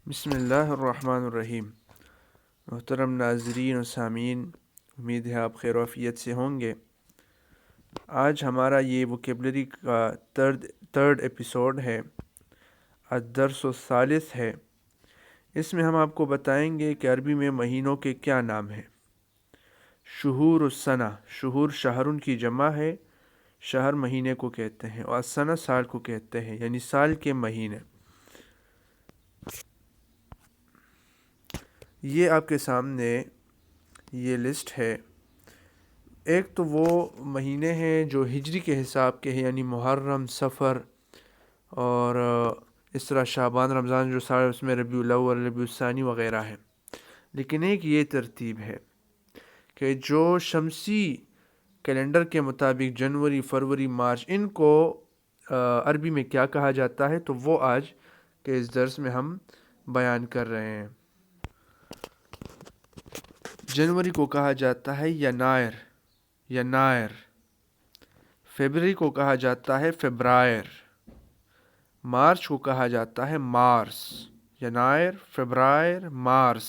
بسم اللہ الرحمن الرحیم۔ محترم ناظرین و سامعین، امید ہے آپ خیر و عافیت سے ہوں گے۔ آج ہمارا یہ ووکیبلری کا تھرڈ ایپیسوڈ ہے، الدرس الثالث ہے۔ اس میں ہم آپ کو بتائیں گے کہ عربی میں مہینوں کے کیا نام ہیں۔ شہور السنہ، شہور شہرن کی جمع ہے، شہر مہینے کو کہتے ہیں، اور السنہ سال کو کہتے ہیں، یعنی سال کے مہینے۔ یہ آپ کے سامنے یہ لسٹ ہے۔ ایک تو وہ مہینے ہیں جو ہجری کے حساب کے ہیں، یعنی محرم، صفر اور اس طرح شعبان، رمضان جو سارے اس میں ربیع الاول، ربیع الثانی وغیرہ ہیں۔ لیکن ایک یہ ترتیب ہے کہ جو شمسی کیلنڈر کے مطابق جنوری، فروری، مارچ، ان کو عربی میں کیا کہا جاتا ہے، تو وہ آج کے اس درس میں ہم بیان کر رہے ہیں۔ جنوری کو کہا جاتا ہے ینائر، فیبرری کو کہا جاتا ہے فیبرائر، مارچ کو کہا جاتا ہے مارس، ینائر، فیبرائر، مارس۔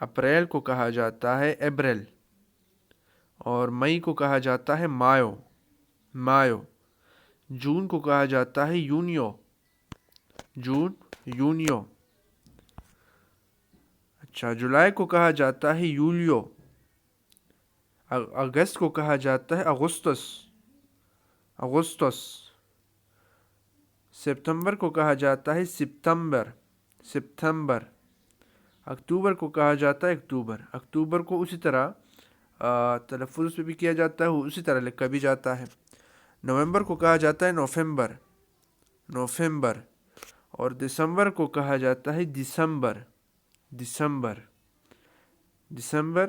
اپریل کو کہا جاتا ہے اپریل، اور مئی کو کہا جاتا ہے مایو۔ جون کو کہا جاتا ہے یونیو، اچھا، جولائی کو کہا جاتا ہے یولیو، اگست کو کہا جاتا ہے اگستس، ستمبر کو کہا جاتا ہے ستمبر، اکتوبر کو کہا جاتا ہے اکتوبر کو اسی طرح تلفظ پہ بھی کیا جاتا ہے، اسی طرح لکھا بھی جاتا ہے۔ نومبر کو کہا جاتا ہے نوفمبر، اور دسمبر کو کہا جاتا ہے دسمبر۔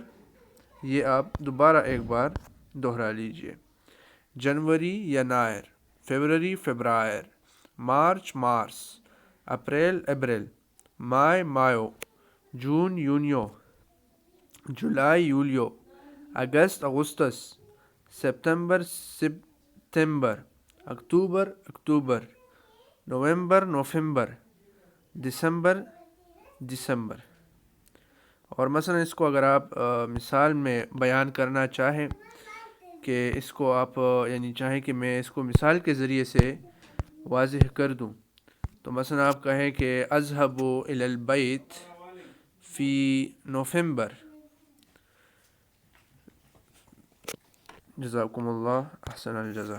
یہ آپ دوبارہ ایک بار دہرا لیجئے۔ جنوری ینائر، فیبرری فیبرائر، مارچ، اپریل، مایو، جون یونیو، جولائی یولیو، اگستس، ستمبر، اکتوبر، نوفمبر، دسمبر۔ اور مثلا اس کو اگر آپ مثال میں بیان کرنا چاہیں کہ اس کو آپ یعنی چاہیں کہ میں اس کو مثال کے ذریعے سے واضح کر دوں، تو مثلا آپ کہیں کہ اذهب الى البیت فی نوفمبر۔ جزاکم اللہ احسن الجزا۔